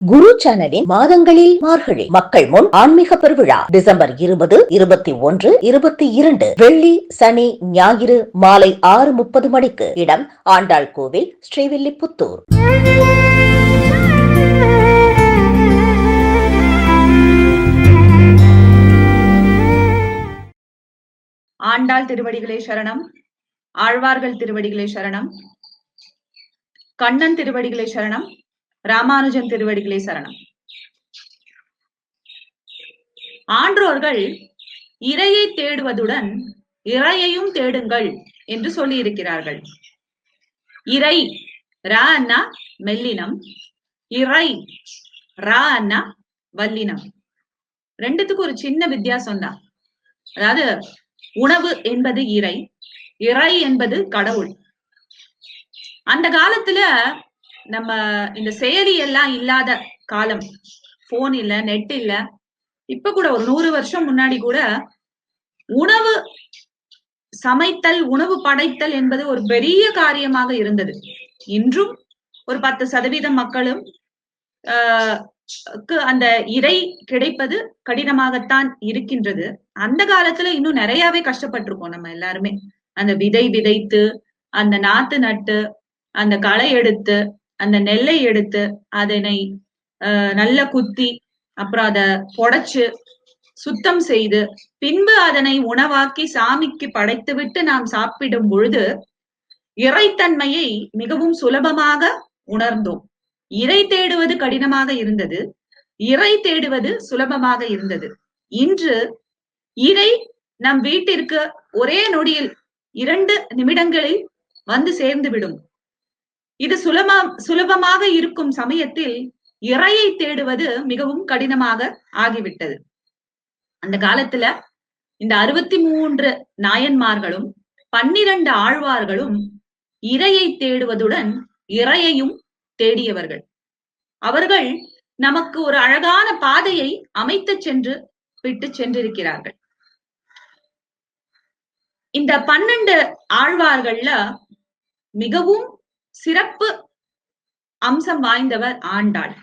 குரு சேனலின் மாதங்களில் மார்கழி மக்கள் முன் ஆன்மீக பெருவிழா டிசம்பர் 20, 21, 22 வெள்ளி, சனி, ஞாயிறு மாலை 6:30 மணிக்கு. இடம் ஆண்டாள் கோவில், ஸ்ரீவில்லிபுத்தூர். ஆண்டாள் திருவடிகளே சரணம். ஆழ்வார்கள் திருவடிகளே சரணம். கண்ணன் திருவடிகளே சரணம். ராமானுஜன் திருவடிகளே சரணம். ஆன்றோர்கள் இறையை தேடுவதுடன் இறையையும் தேடுங்கள் என்று சொல்லி இருக்கிறார்கள். இறை ரா அண்ணா மெல்லினம், இறை ரா அண்ணா வல்லினம். ரெண்டுத்துக்கும் ஒரு சின்ன வித்தியாசம் தான். அதாவது உணவு என்பது இறை, இறை என்பது கடவுள். அந்த காலத்துல நம்ம இந்த செயலி எல்லாம் இல்லாத காலம், போன் இல்ல, நெட் இல்ல. இப்ப கூட ஒரு 100 வருஷம் முன்னாடி கூட உணவு சமைத்தல், உணவு படைத்தல் என்பது ஒரு பெரிய காரியமாக இருந்தது. இன்றும் ஒரு 10% மக்களும் அந்த இறை கிடைப்பது கடினமாகத்தான் இருக்கின்றது. அந்த காலத்துல இன்னும் நிறையவே கஷ்டப்பட்டிருக்கோம் நம்ம எல்லாருமே. அந்த விதை விதைத்து, அந்த நாத்து நட்டு, அந்த களை எடுத்து, அந்த நெல்லை எடுத்து, அதனை நல்லா குத்தி, அப்புறம் அதை பொடைச்சு சுத்தம் செய்து, பின்பு அதனை உணவாக்கி சாமிக்கு படைத்து விட்டு நாம் சாப்பிடும் பொழுது இறைத்தன்மையை மிகவும் சுலபமாக உணர்ந்தோம். இறை தேடுவது கடினமாக இருந்தது, இறை தேடுவது சுலபமாக இருந்தது. இன்று இறை நம் வீட்டிற்கு ஒரே நொடியில் 2 நிமிடங்களில் வந்து சேர்ந்து விடும். இது சுலபமாக இருக்கும் சமயத்தில் இறையை தேடுவது மிகவும் கடினமாக ஆகிவிட்டது. அந்த காலத்துல இந்த 63 நாயன்மார்களும் 12 ஆழ்வார்களும் இறையை தேடுவதுடன் இறையையும் தேடியவர்கள். அவர்கள் நமக்கு ஒரு அழகான பாதையை அமைத்து விட்டு சென்றிருக்கிறார்கள். இந்த 12 ஆழ்வார்கள்ல மிகவும் சிறப்பு அம்சம் வாய்ந்தவர் ஆண்டாள்.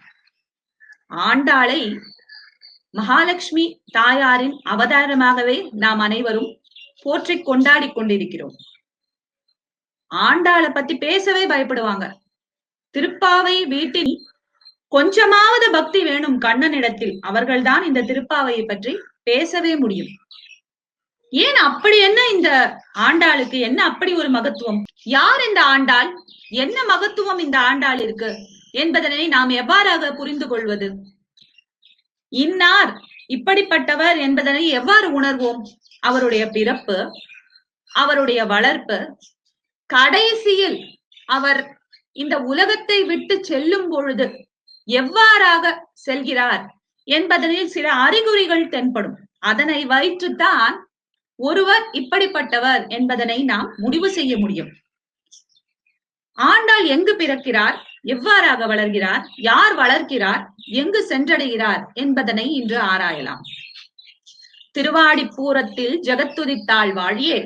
ஆண்டாளை மகாலட்சுமி தாயாரின் அவதாரமாகவே நாம் அனைவரும் போற்றி கொண்டாடி கொண்டிருக்கிறோம். ஆண்டாளை பத்தி பேசவே பயப்படுவாங்க. திருப்பாவை வீட்டில் கொஞ்சமாவது பக்தி வேணும் கண்ணனிடத்தில், அவர்கள்தான் இந்த திருப்பாவையை பற்றி பேசவே முடியும். ஏன் அப்படி? என்ன இந்த ஆண்டாளுக்கு என்ன அப்படி ஒரு மகத்துவம்? யார் இந்த ஆண்டாள்? என்ன மகத்துவம் இந்த ஆண்டாள் இருக்கு என்பதனை நாம் எவ்வாறாக புரிந்து கொள்வது? இன்னார் இப்படிப்பட்டவர் என்பதனை எவ்வாறு உணர்வோம்? அவருடைய பிறப்பு, அவருடைய வளர்ப்பு, கடைசியில் அவர் இந்த உலகத்தை விட்டு செல்லும் பொழுது எவ்வாறாக செல்கிறார் என்பதனில் சில அறிகுறிகள் தென்படும். அதனை வைத்துத்தான் ஒருவர் இப்படிப்பட்டவர் என்பதனை நாம் முடிவு செய்ய முடியும். ஆண்டாள் எங்கு பிறக்கிறார், எவ்வாறாக வளர்கிறார், யார் வளர்க்கிறார், எங்கு சென்றடைகிறார் என்பதனை இன்று ஆராயலாம். திருவாடிப்பூரத்தில் ஜெகத்துதித்தாள் வாழியே,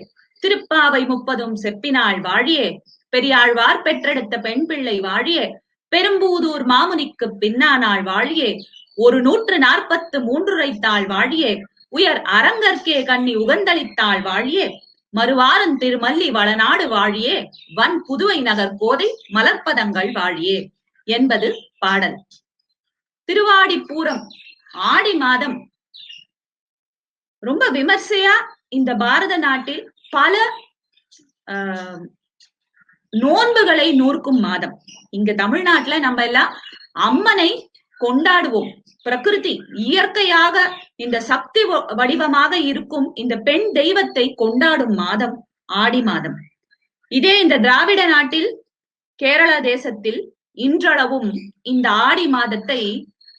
திருப்பாவை 30 செப்பினாள் வாழியே, பெரியாழ்வார் பெற்றெடுத்த பெண் பிள்ளை வாழியே, பெரும்பூதூர் மாமுனிக்கு பின்னானாள் வாழியே, 143 உரைத்தாள் வாழியே, உயர் அரங்கற்கே கண்ணி உகந்தளித்தாள் வாழியே, மறுவாரன் திருமல்லி வளநாடு வாழியே, வன் புதுவை நகர் கோதை மலர்ப்பதங்கள் வாழியே என்பது பாடல். திருவாடிப்பூரம் ஆடி மாதம் ரொம்ப விமர்சையா இந்த பாரத நாட்டில் பல நோன்புகளை நூற்கும் மாதம். இங்க தமிழ்நாட்டுல நம்ம எல்லாம் அம்மனை கொண்டாடுவோம். பிரகிருதி இயற்கையாக இந்த சக்தி வடிவமாக இருக்கும் இந்த பெண் தெய்வத்தை கொண்டாடும் மாதம் ஆடி மாதம். இதே இந்த திராவிட நாட்டில், கேரள தேசத்தில் இன்றளவும் இந்த ஆடி மாதத்தை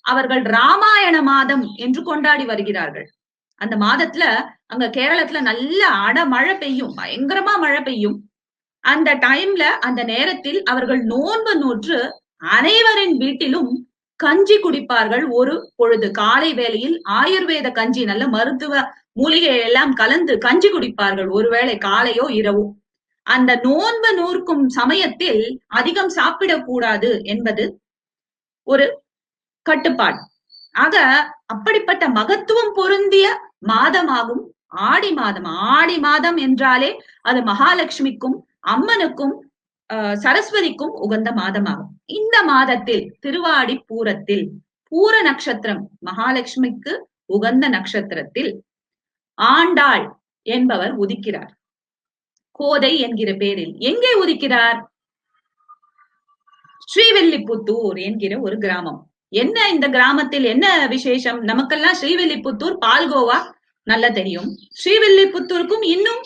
அவர்கள் ராமாயண மாதம் என்று கொண்டாடி வருகிறார்கள். அந்த மாதத்துல அங்க கேரளத்துல நல்ல மழை பெய்யும், பயங்கரமா மழை பெய்யும். அந்த டைம்ல, அந்த நேரத்தில் அவர்கள் நோன்பு நூற்று அனைவரின் வீட்டிலும் கஞ்சி குடிப்பார்கள். ஒரு பொழுது காலை வேளையில் ஆயுர்வேத கஞ்சி, நல்ல மருத்துவ மூலிகை எல்லாம் கலந்து கஞ்சி குடிப்பார்கள், ஒருவேளை காலையோ இரவோ. அந்த நோன்பு நூற்கும் சமயத்தில் அதிகம் சாப்பிடக்கூடாது என்பது ஒரு கட்டுப்பாடு. ஆக அப்படிப்பட்ட மகத்துவம் பொருந்திய மாதமாகும் ஆடி மாதம். ஆடி மாதம் என்றாலே அது மகாலட்சுமிக்கும் அம்மனுக்கும் சரஸ்வதிக்கும் உகந்த மாதமாகும். இந்த மாதத்தில் திருவாடி பூரத்தில் பூர நட்சத்திரம் மகாலட்சுமிக்கு உகந்த நட்சத்திரத்தில் ஆண்டாள் என்பவர் உதிக்கிறார். கோதை என்கிற பேரில் எங்கே உதிக்கிறார்? ஸ்ரீவில்லிபுத்தூர் என்கிற ஒரு கிராமம். என்ன இந்த கிராமத்தில் என்ன விசேஷம்? நமக்கெல்லாம் ஸ்ரீவில்லிபுத்தூர் பால்கோவா நல்லா தெரியும். ஸ்ரீவில்லிபுத்தூருக்கும் இன்னும்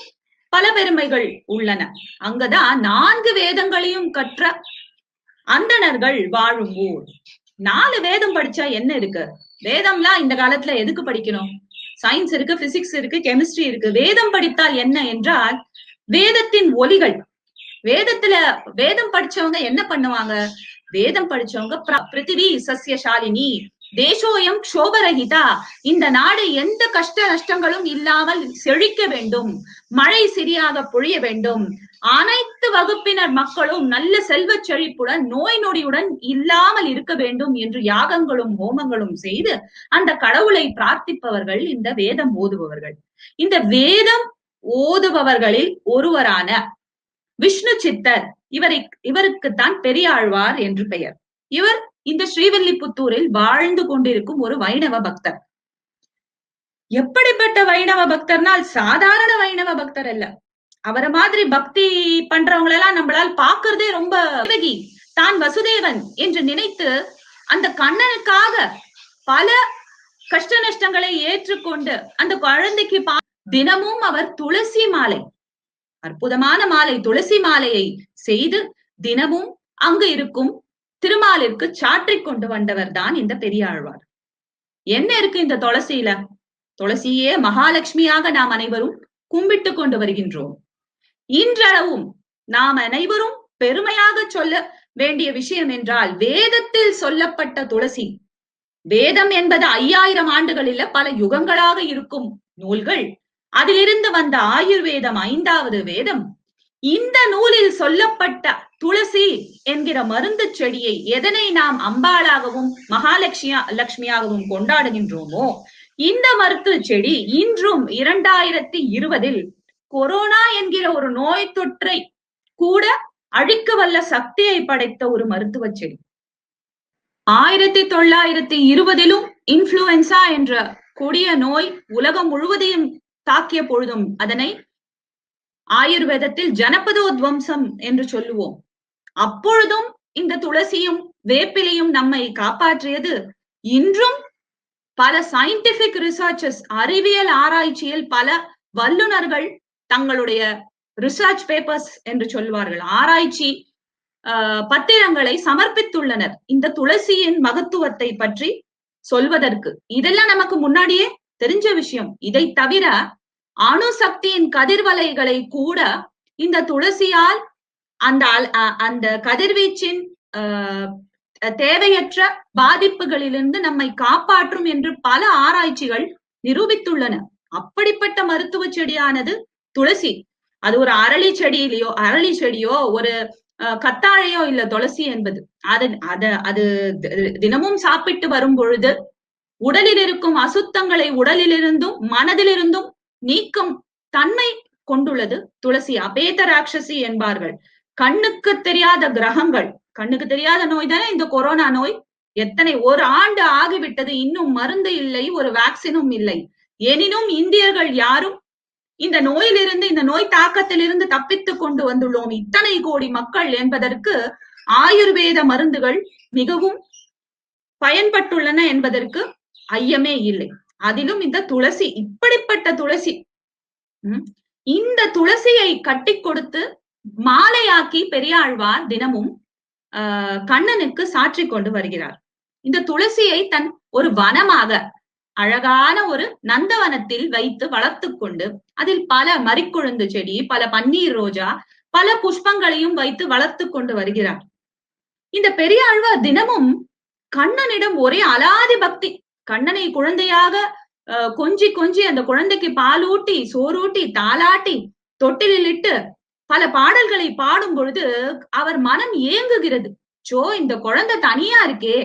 பல பெருமைகள் உள்ளன. அங்கதான் 4 வேதங்களையும் கற்ற அந்தணர்கள் வாழும் ஊர். 4 வேதம் படிச்சா என்ன இருக்கு? வேதம்லாம் இந்த காலத்துல எதுக்கு படிக்கணும்? சயின்ஸ் இருக்கு, பிசிக்ஸ் இருக்கு, கெமிஸ்ட்ரி இருக்கு. வேதம் படித்தால் என்ன என்றால் வேதத்தின் ஒலிகள். வேதம் படிச்சவங்க என்ன பண்ணுவாங்க? வேதம் படிச்சவங்க பிருத்திவி சஸ்யசாலினி தேசோயம் க்ஷோபரஹிதா, இந்த நாடு எந்த கஷ்ட நஷ்டங்களும் இல்லாமல் செழிக்க வேண்டும், மழை சரியாக பொழிய வேண்டும், அனைத்து வகுப்பினர் மக்களும் நல்ல செல்வ செழிப்புடன் நோய் நொடியுடன் இல்லாமல் இருக்க வேண்டும் என்று யாகங்களும் ஹோமங்களும் செய்து அந்த கடவுளை பிரார்த்திப்பவர்கள் இந்த வேதம் ஓதுபவர்கள். இந்த வேதம் ஓதுபவர்களில் ஒருவரான விஷ்ணு சித்தர் இவருக்குத்தான் பெரியாழ்வார் என்று பெயர். இவர் இந்த ஸ்ரீவில்லிபுத்தூரில் வாழ்ந்து கொண்டிருக்கும் ஒரு வைணவ பக்தர். எப்படிப்பட்ட வைணவ பக்தர்னால் சாதாரண வைணவ பக்தர் அல்ல. அவரை மாதிரி பக்தி பண்றவங்களெல்லாம் நம்மளால் பாக்குறதே ரொம்ப தான் வசுதேவன் என்று நினைத்து அந்த கண்ணனுக்காக பல கஷ்ட நஷ்டங்களை ஏற்றுக்கொண்டு அந்த குழந்தைக்கு தினமும் அவர் துளசி மாலை, அற்புதமான மாலை, துளசி மாலையை செய்து தினமும் அங்கு இருக்கும் திருமாலிற்கு சாற்றிக் கொண்டு வந்தவர் தான் இந்த பெரியாழ்வார். என்ன இருக்கு இந்த துளசியில? துளசியே மகாலட்சுமியாக நாம் அனைவரும் கும்பிட்டு கொண்டு வருகின்றோம். இன்றளவும் நாம் அனைவரும் பெருமையாக சொல்ல வேண்டிய விஷயம் என்றால் வேதத்தில் சொல்லப்பட்ட துளசி. வேதம் என்பது 5000 ஆண்டுகள் இல்ல, பல யுகங்களாக இருக்கும் நூல்கள். அதிலிருந்து வந்த ஆயுர்வேதம் 5வது வேதம். இந்த நூலில் சொல்லப்பட்ட துளசி என்கிற மருந்து செடியை எதனை நாம் அம்பாளாகவும் மகாலட்சுமியாகவும் கொண்டாடுகின்றோமோ இந்த மருத்துவ செடி இன்றும் 2020 கொரோனா என்கிற ஒரு நோய் தொற்றை கூட அழிக்க வல்ல சக்தியை படைத்த ஒரு மருத்துவ செடி. 1920 இன்ஃபுளுவன்சா என்ற கொடிய நோய் உலகம் முழுவதையும் தாக்கிய பொழுதும் அதனை ஆயுர்வேதத்தில் ஜனபதோத்வம்சம் என்று சொல்லுவோம். அப்பொழுதும் இந்த துளசியும் வேப்பிலையும் நம்மை காப்பாற்றியது. இன்றும் பல சயின்டிபிக் ரிசர்ச்சஸ், அறிவியல் ஆராய்ச்சியில் பல வல்லுநர்கள் தங்களுடைய ரிசர்ச் பேப்பர்ஸ் என்று சொல்வார்கள், ஆராய்ச்சி பத்திரங்களை சமர்ப்பித்துள்ளனர் இந்த துளசியின் மகத்துவத்தை பற்றி சொல்வதற்கு. இதெல்லாம் நமக்கு முன்னாடியே தெரிஞ்ச விஷயம். இதை தவிர அணுசக்தியின் கதிர்வலைகளை கூட இந்த துளசியால் அந்த கதிர்வீச்சின் தேவையற்ற பாதிப்புகளிலிருந்து நம்மை காப்பாற்றும் என்று பல ஆராய்ச்சிகள் நிரூபித்துள்ளன. அப்படிப்பட்ட மருத்துவ செடியானது துளசி. அது ஒரு அரளி செடியோ ஒரு கத்தாழையோ இல்ல துளசி என்பது. அது தினமும் சாப்பிட்டு வரும் பொழுது உடலில் இருக்கும் அசுத்தங்களை உடலிலிருந்தும் மனதிலிருந்தும் நீக்கும் தன்மை கொண்டுள்ளது துளசி. அபேத ராட்சசி என்பார்கள். கண்ணுக்கு தெரியாத கிரகங்கள், கண்ணுக்கு தெரியாத நோய் தானே இந்த கொரோனா நோய். எத்தனை 1 ஆண்டு ஆகிவிட்டது, இன்னும் மருந்து இல்லை, ஒரு வேக்சினும் இல்லை. எனினும் இந்தியர்கள் யாரும் இந்த நோயிலிருந்து, இந்த நோய் தாக்கத்திலிருந்து தப்பித்துக் கொண்டு வந்துள்ளோம் இத்தனை கோடி மக்கள் என்பதற்கு ஆயுர்வேத மருந்துகள் மிகவும் பயன்பட்டுள்ளன என்பதற்கு ஐயமே இல்லை. அதிலும் இந்த துளசி, இப்படிப்பட்ட துளசி, இந்த துளசியை கட்டி கொடுத்து மாலையாக்கி பெரியாழ்வார் தினமும் கண்ணனுக்கு சாற்றி கொண்டு வருகிறார். இந்த துளசியை தன் ஒரு வனமாக, அழகான ஒரு நந்தவனத்தில் வைத்து வளர்த்து கொண்டு அதில் பல மரிக்குழுந்து செடி, பல பன்னீர் ரோஜா, பல புஷ்பங்களையும் வைத்து வளர்த்து கொண்டு வருகிறார். இந்த பெரியாழ்வார் தினமும் கண்ணனிடம் ஒரே அலாதி பக்தி. கண்ணனை குழந்தையாக கொஞ்சி கொஞ்சி அந்த குழந்தைக்கு பாலூட்டி, சோறூட்டி, தாலாட்டி, தொட்டிலில் இட்டு பல பாடல்களை பாடும் பொழுது அவர் மனம் ஏங்குகிறது. இந்த குழந்தை தனியா இருக்கே,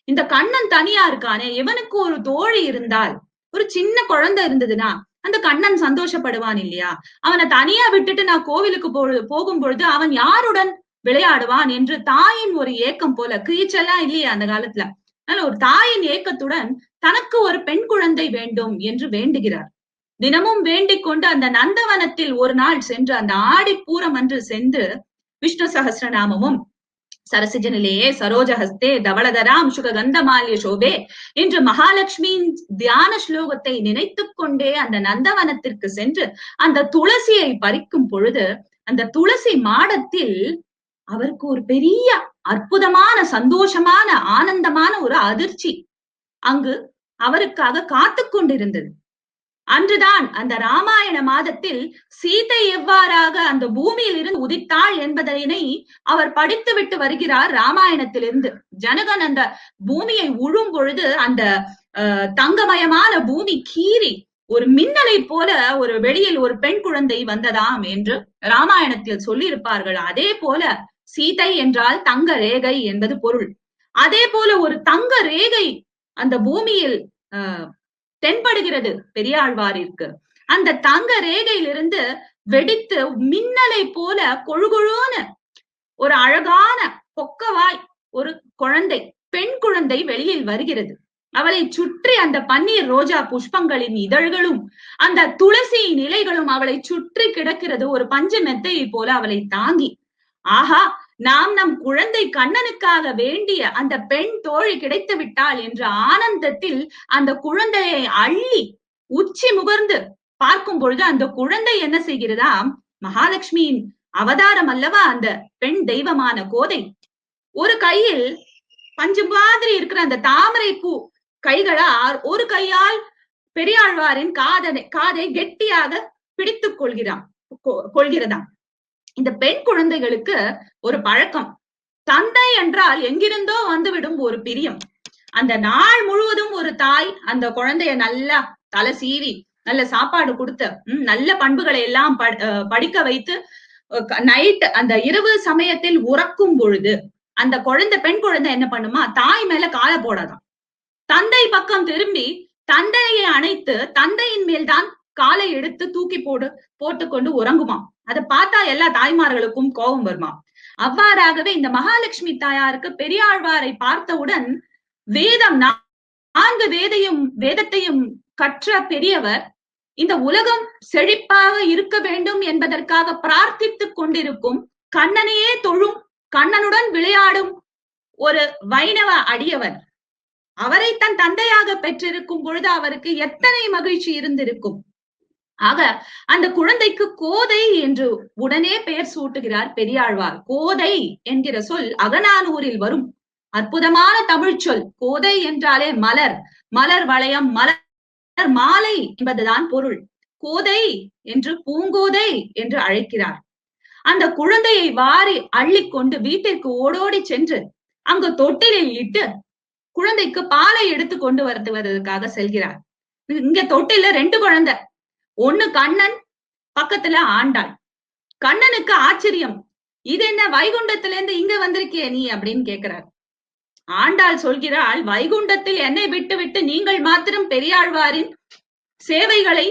இந்த கண்ணன் தனியா இருக்கானே, இவனுக்கு ஒரு தோழி இருந்தால், ஒரு சின்ன குழந்தை இருந்ததுன்னா அந்த கண்ணன் சந்தோஷப்படுவான் இல்லையா? அவனை தனியா விட்டுட்டு நான் கோவிலுக்கு போகும் பொழுது அவன் யாருடன் விளையாடுவான் என்று தாயின் ஒரு ஏக்கம் போல, கிரீச்செல்லாம் இல்லையா அந்த காலத்துல. அதனால ஒரு தாயின் ஏக்கத்துடன் தனக்கு ஒரு பெண் குழந்தை வேண்டும் என்று வேண்டுகிறார். தினமும் வேண்டிக் கொண்டு அந்த நந்தவனத்தில் ஒரு நாள் சென்று, அந்த ஆடிப்பூரம் அன்று சென்று விஷ்ணு சகஸ்ரநாமமும் சரசிஜனிலேயே சரோஜஹஸ்தே தவளதராம் சுககந்தமால்ய சோபே என்று மகாலட்சுமியின் தியான ஸ்லோகத்தை நினைத்துக் கொண்டே அந்த நந்தவனத்திற்கு சென்று அந்த துளசியை பறிக்கும் பொழுது, அந்த துளசி மாடத்தில் அவருக்கு ஒரு பெரிய அற்புதமான சந்தோஷமான ஆனந்தமான ஒரு அதிர்ச்சி அங்கு அவருக்காக காத்து கொண்டிருந்தது. அன்றுதான் அந்த ராமாயண மாதத்தில் சீதை எவ்வாறாக அந்த பூமியில் இருந்து உதித்தாள் என்பதனை அவர் படித்து விட்டு வருகிறார் ராமாயணத்திலிருந்து. ஜனகன் அந்த பூமியை உழும் பொழுது அந்த தங்கமயமான பூமி கீறி ஒரு மின்னலை போல ஒரு வெளியில் ஒரு பெண் குழந்தை வந்ததாம் என்று ராமாயணத்தில் சொல்லியிருப்பார்கள். அதே போல சீதை என்றால் தங்க ரேகை என்பது பொருள். அதே போல ஒரு தங்க ரேகை அந்த பூமியில் தென்படுகிறது பெரியாழ்வாரிற்கு. அந்த தங்க ரேகையிலிருந்து வெடித்து மின்னலை போல கொழுகொழுன்னு ஒரு அழகான பொக்கவாய் ஒரு குழந்தை, பெண் குழந்தை வெளியில் வருகிறது. அவளை சுற்றி அந்த பன்னீர் ரோஜா புஷ்பங்களின் இதழ்களும் அந்த துளசியின் இலைகளும் அவளை சுற்றி கிடக்கிறது, ஒரு பஞ்சு மெத்தையை போல அவளை தாங்கி. ஆஹா, நாம் நம் குழந்தை கண்ணனுக்காக வேண்டிய அந்த பெண் தோழி கிடைத்து விட்டாள் என்ற ஆனந்தத்தில் அந்த குழந்தையை அள்ளி உச்சி முகர்ந்து பார்க்கும் பொழுது அந்த குழந்தை என்ன செய்கிறதா, மகாலட்சுமியின் அவதாரம் அல்லவா அந்த பெண் தெய்வமான கோதை. ஒரு கையில் பஞ்சு மாதிரி இருக்கிற அந்த தாமரை பூ கைகளால் ஒரு கையால் பெரியாழ்வாரின் காதை கெட்டியாக பிடித்துக் கொள்கிறதாம். இந்த பெண் குழந்தைகளுக்கு ஒரு பழக்கம், தந்தை என்றால் எங்கிருந்தோ வந்துவிடும் ஒரு பிரியம். அந்த நாள் முழுவதும் ஒரு தாய் அந்த குழந்தைய நல்லா தலை சீவி நல்ல சாப்பாடு கொடுத்து நல்ல பண்புகளை எல்லாம் படிக்க வைத்து நைட் அந்த இரவு சமயத்தில் உறக்கும் பொழுது அந்த குழந்தை, பெண் குழந்தை என்ன பண்ணுமா, தாய் மேல காலை போடாதான், தந்தை பக்கம் திரும்பி தந்தையை அணைத்து தந்தையின் மேல்தான் காலை எடுத்து தூக்கி போட்டுக்கொண்டு உறங்குமாம். அதை பார்த்தா எல்லா தாய்மார்களுக்கும் கோபம் வருமா. அவ்வாறாகவே இந்த மகாலட்சுமி தாயாருக்கு பெரியாழ்வாரை பார்த்தவுடன் வேதம் 4 வேதத்தையும் கற்ற பெரியவர் இந்த உலகம் செழிப்பாக இருக்க வேண்டும் என்பதற்காக பிரார்த்தித்துக் கொண்டிருக்கும் கண்ணனையே தொழும், கண்ணனுடன் விளையாடும் ஒரு வைணவ அடியவர். அவரை தன் தந்தையாக பெற்றிருக்கும் பொழுது அவருக்கு எத்தனை மகிழ்ச்சி இருந்திருக்கும். ஆக அந்த குழந்தைக்கு கோதை என்று உடனே பெயர் சூட்டுகிறார் பெரியாழ்வார். கோதை என்கிற சொல் அகநானூரில் வரும் அற்புதமான தமிழ் சொல். கோதை என்றாலே மலர், மலர் வளையம், மலர் மாலை என்பதுதான் பொருள். கோதை என்று பூங்கோதை என்று அழைக்கிறார். அந்த குழந்தையை வாரி அள்ளிக்கொண்டு வீட்டிற்கு ஓடோடி சென்று அங்கு தொட்டிலில் இட்டு குழந்தைக்கு பாலை எடுத்து கொண்டு வருவதற்காக செல்கிறார். இங்க தொட்டில 2 குழந்தை, ஒண்ணு கண்ணன், பக்கத்துல ஆண்டாள். கண்ணனுக்கு ஆச்சரியம், இது என்ன வைகுண்டத்துல இருந்து இங்க வந்திருக்கிய நீ அப்படின்னு கேட்கிறார். ஆண்டாள் சொல்கிறாள், வைகுண்டத்தில் என்னை விட்டு விட்டு நீங்கள் மாத்திரம் பெரியாழ்வாரின் சேவைகளை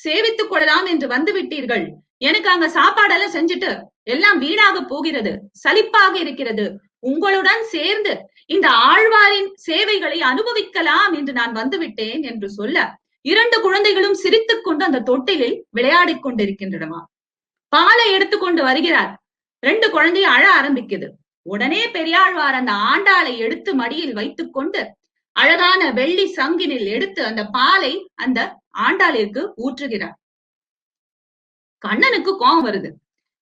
சேவித்துக் கொள்ளலாம் என்று வந்து விட்டீர்கள். எனக்கு அங்க சாப்பாடெல்லாம் செஞ்சுட்டு எல்லாம் வீணாக போகிறது, சலிப்பாக இருக்கிறது. உங்களுடன் சேர்ந்து இந்த ஆழ்வாரின் சேவைகளை அனுபவிக்கலாம் என்று நான் வந்துவிட்டேன் என்று சொல்ல 2 குழந்தைகளும் சிரித்துக் கொண்டு அந்த தொட்டிலில் விளையாடிக் கொண்டிருக்கின்றனவா. பாலை எடுத்துக்கொண்டு வருகிறார். 2 குழந்தையும் அழ ஆரம்பிக்குது. உடனே பெரியாழ்வார் அந்த ஆண்டாளை எடுத்து மடியில் வைத்துக் கொண்டு அழகான வெள்ளி சங்கினில் எடுத்து அந்த பாலை அந்த ஆண்டாளிற்கு ஊற்றுகிறார். கண்ணனுக்கு கோபம் வருது.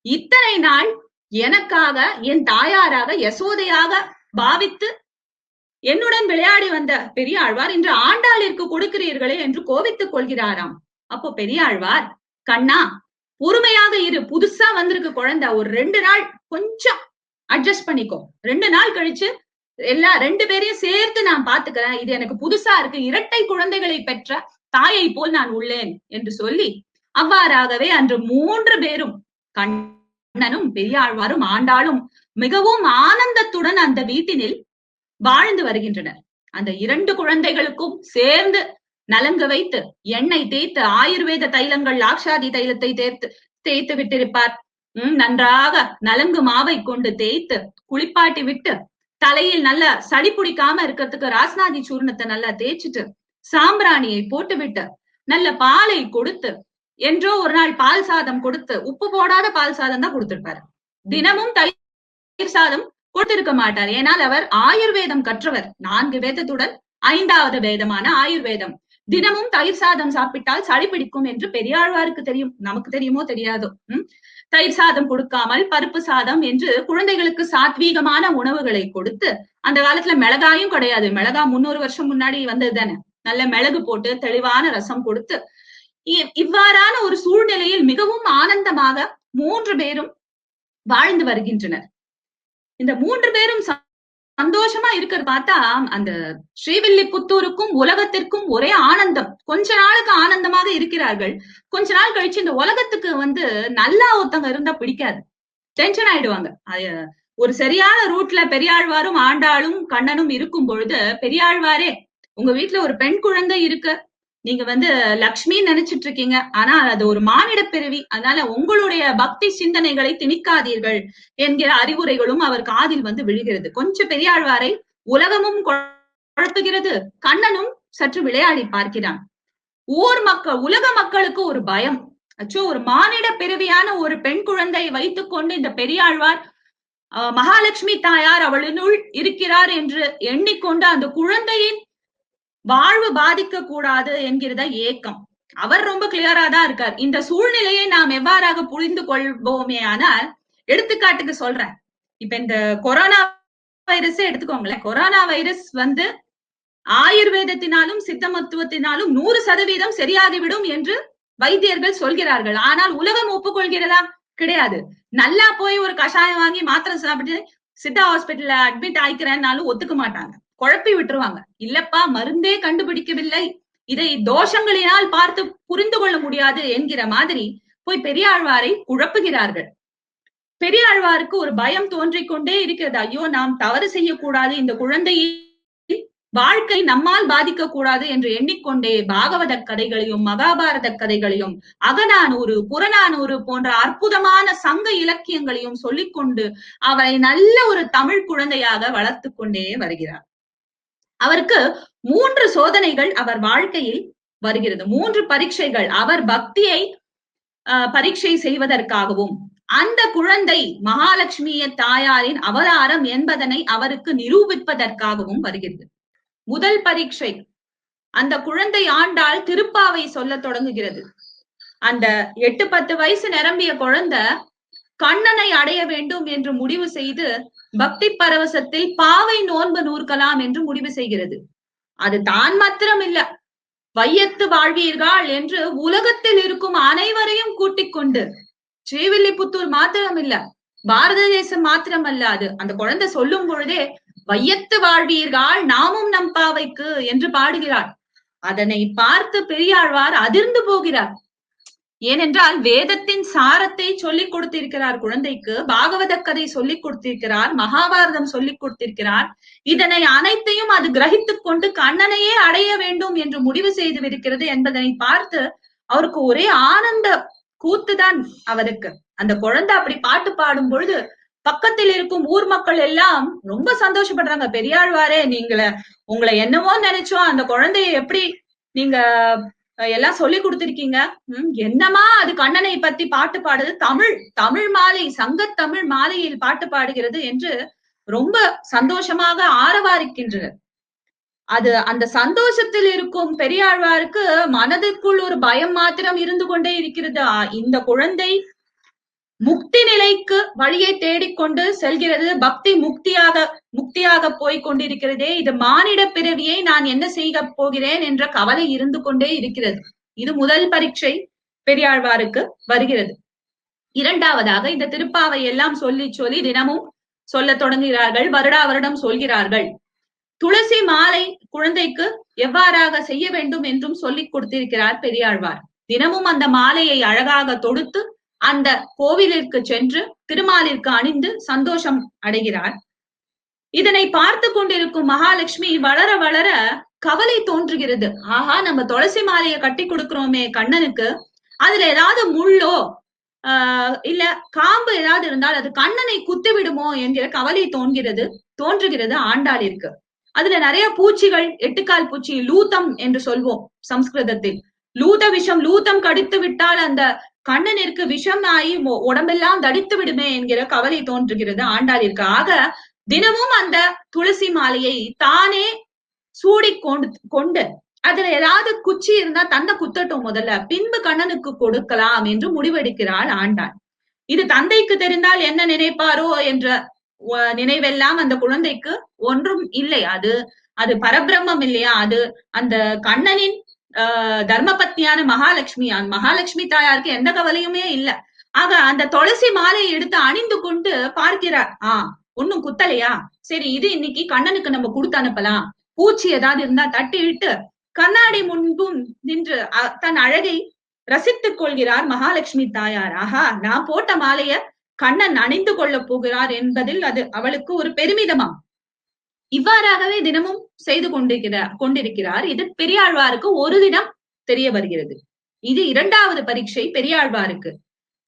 இத்தனை நாள் எனக்காக, என் தாயாராக, யசோதையாக பாவித்து என்னுடன் விளையாடி வந்த பெரியாழ்வார் இன்று ஆண்டாளிற்கு கொடுக்கிறீர்களே என்று கோபித்துக் கொள்கிறாராம். அப்போ பெரியாழ்வார், கண்ணா பொறுமையாக இரு, புதுசா வந்திருக்கு குழந்தை, ஒரு 2 நாள் கொஞ்சம் அட்ஜஸ்ட் பண்ணிக்கோ, 2 நாள் கழிச்சு எல்லா 2 பேரையும் சேர்த்து நான் பாத்துக்கிறேன், இது எனக்கு புதுசா இருக்கு, இரட்டை குழந்தைகளை பெற்ற தாயை போல் நான் உள்ளேன் என்று சொல்லி அவ்வாறாகவே அன்று 3 பேரும், கண்ணனும் பெரியாழ்வாரும் ஆண்டாளும் மிகவும் ஆனந்தத்துடன் அந்த வீட்டினில் வாழ்ந்து வருகின்றனர். அந்த 2 குழந்தைகளுக்கும் சேர்ந்து நலங்கு வைத்து எண்ணெய் தேய்த்து ஆயுர்வேத தைலங்கள் லாக்ஷாதி தைலத்தை தேய்த்து விட்டிருப்பார். நன்றாக நலங்கு மாவை கொண்டு தேய்த்து குளிப்பாட்டி விட்டு தலையில் நல்லா சளி பிடிக்காம இருக்கிறதுக்கு ராஸ்நாதி சூர்ணத்தை நல்லா தேய்ச்சிட்டு சாம்பிராணியை போட்டு விட்டு நல்ல பாலை கொடுத்து என்றோ ஒரு நாள் பால் சாதம் கொடுத்து உப்பு போடாத பால் சாதம் தான் கொடுத்திருப்பாரு. தினமும் தயிர் சாதம் கொடுத்திருக்க மாட்டார். ஏனால் அவர் ஆயுர்வேதம் கற்றவர். 4 வேதத்துடன் 5வது வேதமான ஆயுர்வேதம். தினமும் தயிர் சாதம் சாப்பிட்டால் சளி பிடிக்கும் என்று பெரியாழ்வாருக்கு தெரியும். நமக்கு தெரியுமோ தெரியாதோ. தயிர் சாதம் கொடுக்காமல் பருப்பு சாதம் என்று குழந்தைகளுக்கு சாத்வீகமான உணவுகளை கொடுத்து, அந்த காலத்துல மிளகாயும் கிடையாது. மிளகா 300 வருஷம் முன்னாடி வந்தது தானே. நல்ல மிளகு போட்டு தெளிவான ரசம் கொடுத்து இவ்வாறான ஒரு சூழ்நிலையில் மிகவும் ஆனந்தமாக 3 பேரும் வாழ்ந்து வருகின்றனர். இந்த 3 பேரும் சந்தோஷமா இருக்கிறது பார்த்தா அந்த ஸ்ரீவில்லிபுத்தூருக்கும் உலகத்திற்கும் ஒரே ஆனந்தம். கொஞ்ச நாளுக்கு ஆனந்தமாக இருக்கிறார்கள். கொஞ்ச நாள் கழிச்சு இந்த உலகத்துக்கு நல்லா ஒருத்தவங்க இருந்தா பிடிக்காது, டென்ஷன் ஆயிடுவாங்க. ஒரு சரியான ரூட்ல பெரியாழ்வாரும் ஆண்டாளும் கண்ணனும் இருக்கும் பொழுது, பெரியாழ்வாரே உங்க வீட்டுல ஒரு பெண் குழந்தை இருக்கு, நீங்க லக்ஷ்மி நினைச்சிட்டு இருக்கீங்க, ஆனா அது ஒரு மானிட பிறவி, அதனால உங்களுடைய பக்தி சிந்தனைகளை திணிக்காதீர்கள் என்கிற அறிவுரைகளும் அவர் காதில் விழுகிறது. கொஞ்சம் பெரியாழ்வாரை உலகமும் குழப்புகிறது, கண்ணனும் சற்று விளையாடி பார்க்கிறான். உலக மக்களுக்கு ஒரு பயம், அச்சோ ஒரு மானிட பிறவியான ஒரு பெண் குழந்தை வைத்துக் கொண்டு இந்த பெரியாழ்வார் மகாலட்சுமி தாயார் அவளினுள் இருக்கிறார் என்று எண்ணிக்கொண்டு அந்த குழந்தையின் வாழ்வு பாதிக்க கூடாது என்கிறத ஏக்கம். அவர் ரொம்ப கிளியரா தான் இருக்கார். இந்த சூழ்நிலையை நாம் எவ்வாறாக புரிந்து கொள்வோமே ஆனால், எடுத்துக்காட்டுக்கு சொல்றேன். இப்ப இந்த கொரோனா வைரஸ் எடுத்துக்கோங்களேன். கொரோனா வைரஸ் ஆயுர்வேதத்தினாலும் சித்த மருத்துவத்தினாலும் 100% சரியாகிவிடும் என்று வைத்தியர்கள் சொல்கிறார்கள். ஆனால் உலகம் ஒப்புக்கொள்கிறதா? கிடையாது. நல்லா போய் ஒரு கஷாயம் வாங்கி மாத்திரை சாப்பிட்டு சித்தா ஹாஸ்பிட்டல்ல அட்மிட் ஆயிக்கிறேன்னாலும் ஒத்துக்க மாட்டாங்க, குழப்பி விட்டுருவாங்க. இல்லப்பா மருந்தே கண்டுபிடிக்கவில்லை, இதை தோஷங்களினால் பார்த்து புரிந்து கொள்ள முடியாது என்கிற மாதிரி போய் பெரியாழ்வாரை குழப்புகிறார்கள். பெரியாழ்வாருக்கு ஒரு பயம் தோன்றிக் கொண்டே இருக்கிறது. ஐயோ நாம் தவறு செய்யக்கூடாது, இந்த குழந்தையின் வாழ்க்கை நம்மால் பாதிக்க கூடாது என்று எண்ணிக்கொண்டே பாகவத கதைகளையும் மகாபாரத கதைகளையும் அகநானூறு புறநானூறு போன்ற அற்புதமான சங்க இலக்கியங்களையும் சொல்லிக்கொண்டு அவரை நல்ல ஒரு தமிழ் குழந்தையாக வளர்த்து கொண்டே வருகிறார். அவருக்கு 3 சோதனைகள் அவர் வாழ்க்கையில் வருகிறது, 3 பரீட்சைகள். அவர் பக்தியை பரீட்சை செய்வதற்காகவும் அந்த குழந்தை மகாலட்சுமிய தாயாரின் அவதாரம் என்பதனை அவருக்கு நிரூபிப்பதற்காகவும் வருகிறது. முதல் பரீட்சை, அந்த குழந்தை ஆண்டாள் திருப்பாவை சொல்ல தொடங்குகிறது. அந்த 8-10 வயசு நிரம்பிய குழந்தை கண்ணனை அடைய வேண்டும் என்று முடிவு செய்து பக்தி பரவசத்தில் பாவை நோன்பு நூற்கலாம் என்று முடிவு செய்கிறது. அது தான் மாத்திரம் இல்ல, வையத்து வாழ்வீர்கள் என்று உலகத்தில் இருக்கும் அனைவரையும் கூட்டிக் கொண்டு, ஸ்ரீவில்லிபுத்தூர் மாத்திரம் இல்ல, பாரத தேசம் மாத்திரம் அல்ல, அது அந்த குழந்தை சொல்லும் பொழுதே வையத்து வாழ்வீர்கள் நாமும் நம் பாவைக்கு என்று பாடுகிறார். அதனை பார்த்து பெரியாழ்வார் அதிர்ந்து போகிறார். ஏனென்றால் வேதத்தின் சாரத்தை சொல்லிக் கொடுத்திருக்கிறார் குழந்தைக்கு, பாகவத கதை சொல்லிக் கொடுத்திருக்கிறார், மகாபாரதம் சொல்லிக் கொடுத்திருக்கிறார். இதனை அனைத்தையும் அது கிரகித்துக் கொண்டு கண்ணனையே அடைய வேண்டும் என்று முடிவு செய்து என்பதனை பார்த்து அவருக்கு ஒரே ஆனந்த கூத்துதான். அவருக்கு அந்த குழந்தை அப்படி பாட்டு பாடும் பொழுது பக்கத்தில் இருக்கும் ஊர் மக்கள் எல்லாம் ரொம்ப சந்தோஷப்படுறாங்க. பெரியாழ்வாரே உங்களை என்னவோ நினைச்சோம், அந்த குழந்தைய எப்படி நீங்க எல்லாம் சொல்லி கொடுத்திருக்கீங்க, என்னமா அது கண்ணனை பத்தி பாட்டு பாடுது, தமிழ் மாலை சங்க தமிழ் மாலையில் பாட்டு பாடுகிறது என்று ரொம்ப சந்தோஷமாக ஆரவாரிக்கின்றனர். அந்த சந்தோஷத்தில் இருக்கும் பெரியாழ்வாருக்கு மனதிற்குள் ஒரு பயம் மாத்திரம் இருந்து கொண்டே இருக்கிறது. இந்த குழந்தை முக்தி நிலைக்கு வழியை தேடிக்கொண்டு செல்கிறது, பக்தி முக்தியாக போய் கொண்டிருக்கிறதே, இது மானிட பிறவியை நான் என்ன செய்ய போகிறேன் என்ற கவலை இருந்து கொண்டே இருக்கிறது. இது முதல் பரீட்சை பெரியாழ்வாருக்கு வருகிறது. இரண்டாவதாக இந்த திருப்பாவை எல்லாம் சொல்லி தினமும் சொல்ல தொடங்குகிறார்கள், வருடா வருடம் சொல்கிறார்கள். துளசி மாலை குழந்தைக்கு எவ்வாறாக செய்ய வேண்டும் என்றும் சொல்லிக் கொடுத்திருக்கிறார் பெரியாழ்வார். தினமும் அந்த மாலையை அழகாக தொடுத்து அந்த கோவிலிற்கு சென்று திருமாலிற்கு அணிந்து சந்தோஷம் அடைகிறார். இதனை பார்த்து கொண்டிருக்கும் மகாலட்சுமி வளர வளர கவலை தோன்றுகிறது. ஆஹா, நம்ம துளசி மாலையை கட்டி கொடுக்கிறோமே கண்ணனுக்கு, அதுல ஏதாவது முள்ளோ இல்ல காம்பு ஏதாவது இருந்தால் அது கண்ணனை குத்து விடுமோ என்கிற கவலை தோன்றுகிறது ஆண்டாளிற்கு. அதுல நிறைய பூச்சிகள், எட்டுக்கால் பூச்சி, லூத்தம் என்று சொல்வோம் சம்ஸ்கிருதத்தில். லூத விஷம், லூத்தம் கடித்து விட்டால் அந்த கண்ணனிற்கு விஷம் ஆகி உடம்பெல்லாம் தடித்து விடுமே என்கிற கவலை தோன்றுகிறது ஆண்டாளிற்கு. ஆக தினமும் அந்த துளசி மாலையை தானே சூடி கொண்டு அதுல ஏதாவது குச்சி இருந்தா தந்தை குத்தட்டும் முதல்ல, பின்பு கண்ணனுக்கு கொடுக்கலாம் என்று முடிவெடுக்கிறாள் ஆண்டாள். இது தந்தைக்கு தெரிந்தால் என்ன நினைப்பாரோ என்ற நினைவெல்லாம் அந்த குழந்தைக்கு ஒன்றும் இல்லை. அது பரபிரம்மம் இல்லையா? அது அந்த கண்ணனின் தர்மபத்னியான மகாலட்சுமி, மகாலட்சுமி தாயாருக்கு எந்த கவலையுமே இல்ல. ஆக அந்த துளசி மாலையை எடுத்து அணிந்து கொண்டு பார்க்கிறார். ஒன்னும் குத்தலையா, சரி இது இன்னைக்கு கண்ணனுக்கு நம்ம கொடுத்து அனுப்பலாம். பூச்சி ஏதாவது இருந்தா தட்டி விட்டு கண்ணாடி முன்பும் நின்று தன் அழகை ரசித்துக் கொள்கிறார் மகாலட்சுமி தாயார். ஆஹா, நான் போட்ட மாலைய கண்ணன் அணிந்து கொள்ள போகிறார் என்பதில் அது அவளுக்கு ஒரு பெருமிதமாம். இவ்வாறாகவே தினமும் செய்து கொண்டிருக்கிறார். இது பெரியாழ்வாருக்கு ஒரு தினம் தெரிய வருகிறது. இது இரண்டாவது பரீட்சை பெரியாழ்வாருக்கு.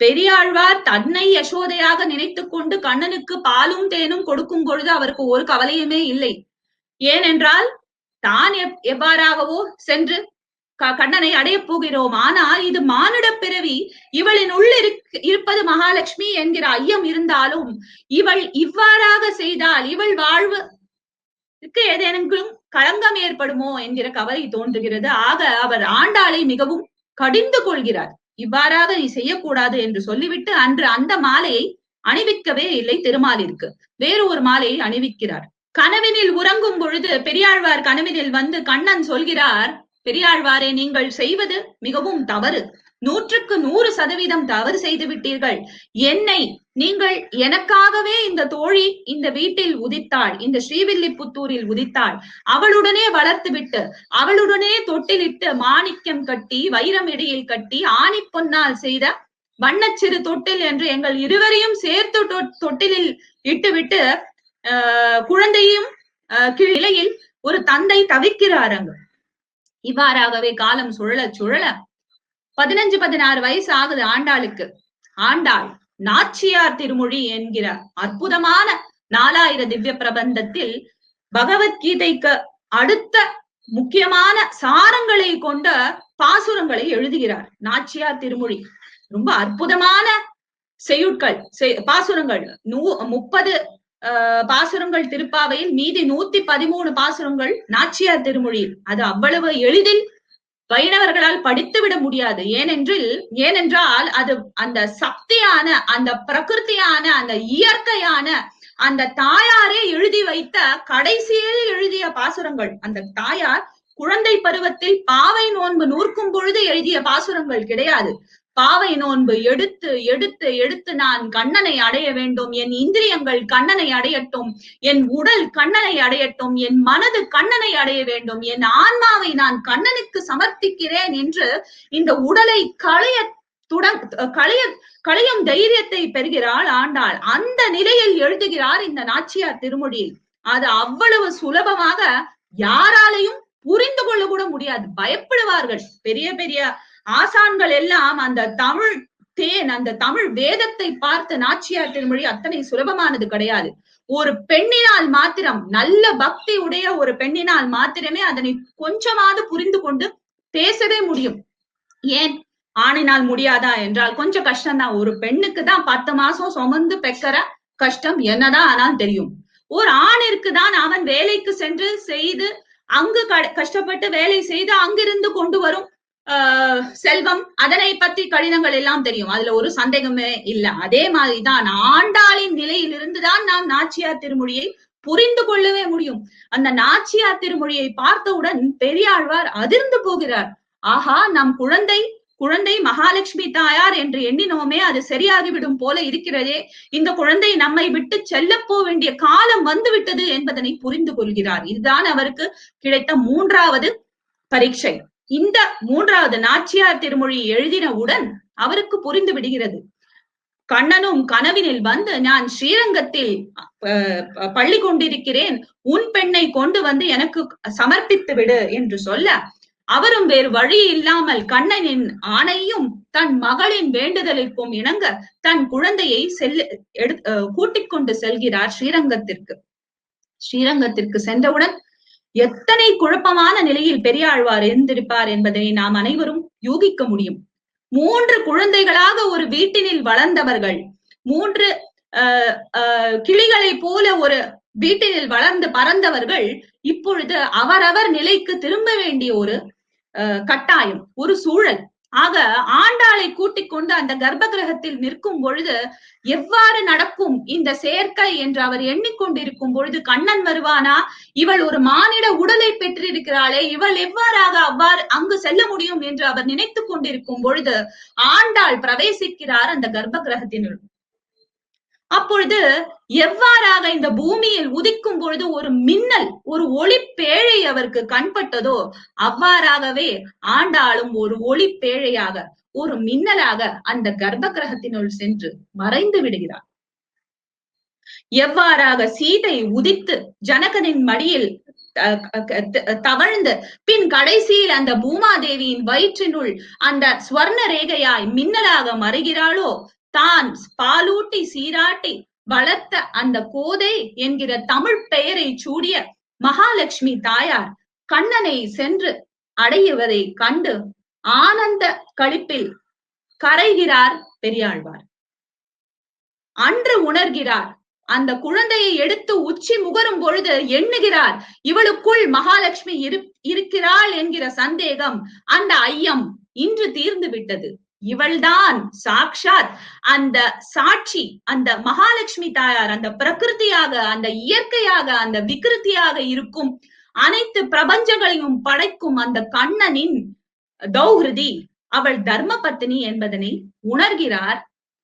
பெரியாழ்வார் தன்னை யசோதையாக நினைத்துக் கொண்டு கண்ணனுக்கு பாலும் தேனும் கொடுக்கும் பொழுது அவருக்கு ஒரு கவலையுமே இல்லை. ஏனென்றால் தான் எவ்வாறாகவோ சென்று கண்ணனை அடைய போகிறோம். ஆனால் இது மானுட பிறவி, இவளின் உள்ள இருப்பது மகாலட்சுமி என்கிற ஐயம் இருந்தாலும் இவள் இவ்வாறாக செய்தால் இவள் வாழ்வுக்கு ஏதேனும் களங்கம் ஏற்படுமோ என்கிற கவலை தோன்றுகிறது. ஆக அவர் ஆண்டாளை மிகவும் கடிந்து கொள்கிறார். இவ்வாறாக நீ செய்யக்கூடாது என்று சொல்லிவிட்டு அன்று அந்த மாலையை அணிவிக்கவே இல்லை திருமாலிற்கு. வேறு ஒரு மாலையை அணிவிக்கிறார். கனவினில் உறங்கும் பொழுது பெரியாழ்வார் கனவினில் வந்து கண்ணன் சொல்கிறார், பெரியாழ்வாரே, நீங்கள் செய்வது மிகவும் தவறு, 100% தவறு செய்து விட்டீர்கள். என்னை நீங்கள் எனக்காகவே இந்த தோழி இந்த வீட்டில் உதித்தாள், இந்த ஸ்ரீவில்லிபுத்தூரில் உதித்தாள். அவளுடனே வளர்த்து விட்டு அவளுடனே தொட்டிலிட்டு மாணிக்கம் கட்டி வைரம் இடையில் கட்டி ஆணி பொன்னால் செய்த வண்ணச்சிறு தொட்டில் என்று எங்கள் இருவரையும் சேர்த்து தொட்டிலில் இட்டுவிட்டு குழந்தையும் நிலையில் ஒரு தந்தை தவிக்கிறாருங்க. இவ்வாறாகவே காலம் சுழல 15-16 வயசு ஆகுது ஆண்டாளுக்கு. ஆண்டாள் நாச்சியார் திருமொழி என்கிற அற்புதமான 4000 திவ்ய பிரபந்தத்தில் பகவத்கீதைக்கு அடுத்த முக்கியமான சாரங்களை கொண்ட பாசுரங்களை எழுதுகிறார். நாச்சியார் திருமொழி ரொம்ப அற்புதமான செய்யுட்கள், பாசுரங்கள். 30 பாசுரங்கள் திருப்பாவையில், மீதி 113 பாசுரங்கள் நாச்சியார் திருமொழியில். அது அவ்வளவு எளிதில் வைணவர்களால் படித்து விட முடியாது. ஏனென்றால் அது அந்த சக்தியான, அந்த பிரகிருதியான, அந்த இயற்கையான, அந்த தாயாரே எழுதி வைத்த கடைசியில் எழுதிய பாசுரங்கள். அந்த தாயார் குழந்தை பருவத்தில் பாவை நோன்பு நூற்கும் பொழுது எழுதிய பாசுரங்கள் கிடையாது. பாவை நோன்பு எடுத்து எடுத்து எடுத்து நான் கண்ணனை அடைய வேண்டும், என் இந்திரியங்கள் கண்ணனை அடையட்டும், என் உடல் கண்ணனை அடையட்டும், என் மனது கண்ணனை அடைய வேண்டும், என் ஆன்மாவை நான் கண்ணனுக்கு சமர்ப்பிக்கிறேன் என்று இந்த உடலை களையும் தைரியத்தை பெறுகிறாள் ஆண்டாள். அந்த நிலையில் எழுதுகிறார் இந்த நாச்சியார் திருமொழியில். அது அவ்வளவு சுலபமாக யாராலையும் புரிந்து கொள்ள கூட முடியாது, பயப்படுவார்கள். பெரிய பெரிய ஆசான்கள் எல்லாம் அந்த அந்த தமிழ் வேதத்தை பார்த்து நாச்சியார் திருமொழி அத்தனை சுலபமானது கிடையாது. ஒரு பெண்ணினால் மாத்திரம், நல்ல பக்தி உடைய ஒரு பெண்ணினால் மாத்திரமே அதனை கொஞ்சமாவது புரிந்து கொண்டு பேசவே முடியும். ஏன் ஆணினால் முடியாதா என்றால் கொஞ்சம் கஷ்டம்தான். ஒரு பெண்ணுக்கு தான் 10 மாசம் சுமந்து பெக்கிற கஷ்டம் என்னதான் ஆனால் தெரியும். ஒரு ஆணிற்கு தான் அவன் வேலைக்கு சென்று செய்து அங்கு கஷ்டப்பட்டு வேலை செய்து அங்கிருந்து கொண்டு வரும் செல்வம், அதனை பற்றி கடினங்கள் எல்லாம் தெரியும். அதுல ஒரு சந்தேகமே இல்ல. அதே மாதிரிதான் ஆண்டாளின் நிலையிலிருந்துதான் நாம் நாச்சியார் திருமொழியை புரிந்து கொள்ளவே முடியும். அந்த நாச்சியார் திருமொழியை பார்த்தவுடன் பெரியாழ்வார் அதிர்ந்து போகிறார். ஆஹா, நம் குழந்தை மகாலட்சுமி தாயார் என்று எண்ணினோமே, அது சரியாகிவிடும் போல இருக்கிறதே. இந்த குழந்தை நம்மை விட்டு செல்ல போக வேண்டிய காலம் வந்து விட்டது என்பதனை புரிந்து கொள்கிறார். இதுதான் அவருக்கு கிடைத்த 3வது பரீட்சை. இந்த 3வது நாச்சியார் திருமொழி எழுதினவுடன் அவருக்கு புரிந்து விடுகிறது. கண்ணனும் கனவினில் வந்து நான் ஸ்ரீரங்கத்தில் பள்ளி கொண்டிருக்கிறேன், உன் பெண்ணை கொண்டு வந்து எனக்கு சமர்ப்பித்து விடு என்று சொல்ல, அவரும் வேறு வழி இல்லாமல் கண்ணனின் ஆணையும் தன் மகளின் வேண்டுதலுக்கும் இணங்க தன் குழந்தையை கூட்டிக் கொண்டு செல்கிறார் ஸ்ரீரங்கத்திற்கு. ஸ்ரீரங்கத்திற்கு சென்றவுடன் எத்தனை குழப்பமான நிலையில் பெரியாழ்வார் இருந்திருப்பார் என்பதை நாம் அனைவரும் யூகிக்க முடியும். 3 குழந்தைகளாக ஒரு வீட்டினில் வளர்ந்தவர்கள், 3 கிளிகளை போல ஒரு வீட்டினில் வளர்ந்து பறந்தவர்கள் இப்பொழுது அவரவர் நிலைக்கு திரும்ப வேண்டிய ஒரு கட்டாயம், ஒரு சூழல். ஆக ஆண்டாளை கூட்டிக் கொண்டு அந்த கர்ப்ப கிரகத்தில் நிற்கும் பொழுது எவ்வாறு நடக்கும் இந்த சேர்க்கை என்று அவர் எண்ணிக்கொண்டிருக்கும் பொழுது, கண்ணன் வருவானா, இவள் ஒரு மானிட உடலை பெற்றிருக்கிறாளே, இவள் எவ்வாறாக அவ்வாறு அங்கு செல்ல முடியும் என்று அவர் நினைத்துக் கொண்டிருக்கும் பொழுது ஆண்டாள் பிரவேசிக்கிறார் அந்த கர்ப்ப கிரகத்தினுள். அப்பொழுது எவ்வாறாக இந்த பூமியில் உதிக்கும் பொழுது ஒரு மின்னல், ஒரு ஒளி பேழை அவருக்கு கண்பட்டதோ, அவ்வாறாகவே ஆண்டாளும் ஒரு ஒளி பேழையாக, ஒரு மின்னலாக அந்த கர்ப்ப கிரகத்தினுள் சென்று மறைந்து விடுகிறார். எவ்வாறாக சீதை உதித்து ஜனகனின் மடியில் தவழ்ந்து பின் கடைசியில் அந்த பூமாதேவியின் வயிற்றினுள் அந்த ஸ்வர்ண ரேகையாய் மின்னலாக மறைகிறாளோ, தான் பாலூட்டி சீராட்டி வளர்த்த அந்த கோதை என்கிற தமிழ் பெயரை சூடிய மகாலட்சுமி தாயார் கண்ணனை சென்று அடைவதை கண்டு ஆனந்த களிப்பில் கரைகிறார் பெரியாழ்வார். அன்று உணர்கிறார். அந்த குழந்தையை எடுத்து உச்சி முகரும் பொழுது எண்ணுகிறார், இவளுக்குள் மகாலட்சுமி இருக்கிறாள் என்கிற சந்தேகம், அந்த ஐயம் இன்று தீர்ந்து விட்டது. இவள்தான் சாக்ஷாத் அந்த சாட்சி, அந்த மகாலட்சுமி தாயார், அந்த பிரகிருதியாக, அந்த இயற்கையாக, அந்த விகிருதியாக இருக்கும் அனைத்து பிரபஞ்சங்களையும் படைக்கும் அந்த கண்ணனின் தௌஹிருதி, அவள் தர்ம பத்தினி என்பதனை உணர்கிறார்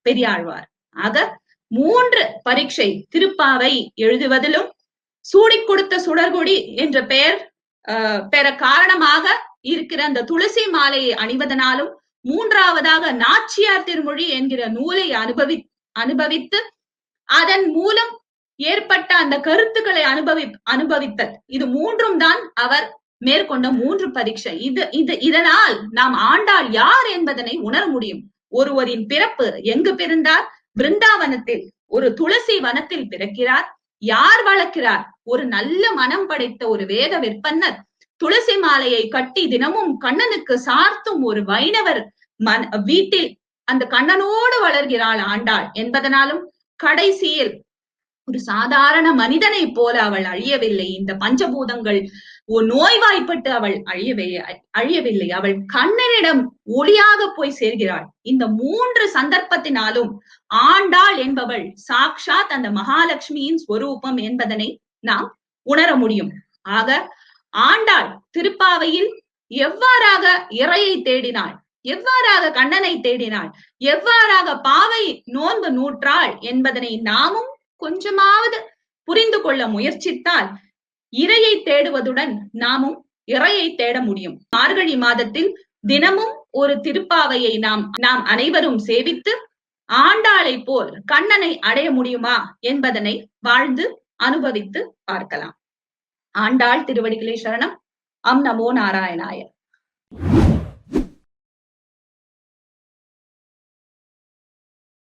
பெரியாழ்வார். ஆக 3 பரீட்சை திருப்பாவை எழுதுவதிலும், சூடிக் கொடுத்த சுடர்கொடி என்ற பெயர் பெற காரணமாக இருக்கிற அந்த துளசி மாலையை அணிவதனாலும், 3வதாக நாச்சியார் திருமொழி என்கிற நூலை அனுபவித்து அதன் மூலம் ஏற்பட்ட அந்த கருத்துக்களை அனுபவித்தல், இது 3ம் தான் அவர் மேற்கொண்ட 3 பரீட்சை. இதனால் நாம் ஆண்டாள் யார் என்பதனை உணர முடியும். ஒருவரின் பிறப்பு எங்கு பிறந்தார்? பிருந்தாவனத்தில், ஒரு துளசி வனத்தில் பிறக்கிறார். யார் வளர்க்கிறார்? ஒரு நல்ல மனம் படைத்த ஒரு வேத விற்பன்னர் துளசி மாலையை கட்டி தினமும் கண்ணனுக்கு சார்த்தும் ஒரு வைணவர் வீட்டில் அந்த கண்ணனோடு வளர்கிறாள் ஆண்டாள் என்பதனாலும், கடைசியில் ஒரு சாதாரண மனிதனை போல அவள் அழியவில்லை. இந்த பஞ்சபூதங்கள் நோய்வாய்ப்பட்டு அவள் அழியவில்லை. அவள் கண்ணனிடம் ஒளியாக போய் சேர்கிறாள். இந்த 3 சந்தர்ப்பத்தினாலும் ஆண்டாள் என்பவள் சாக்ஷாத் அந்த மகாலட்சுமியின் ஸ்வரூபம் என்பதனை நாம் உணர முடியும். ஆக ஆண்டாள் திருப்பாவையில் எவ்வாறாக இறையை தேடினாள், எவ்வாறாக கண்ணனை தேடினாள், எவ்வாறாக பாவை நோன்பு நூற்றாள் என்பதனை நாமும் கொஞ்சமாவது புரிந்து கொள்ள முயற்சித்தால் இறையை தேடுவதுடன் நாமும் இறையை தேட முடியும். மார்கழி மாதத்தில் தினமும் ஒரு திருப்பாவையை நாம் அனைவரும் சேவித்து ஆண்டாளை போல் கண்ணனை அடைய முடியுமா என்பதனை வாழ்ந்து அனுபவித்து பார்க்கலாம். ஆண்டாள் திருவடிகளே சரணம். அம் நமோ நாராயணாய.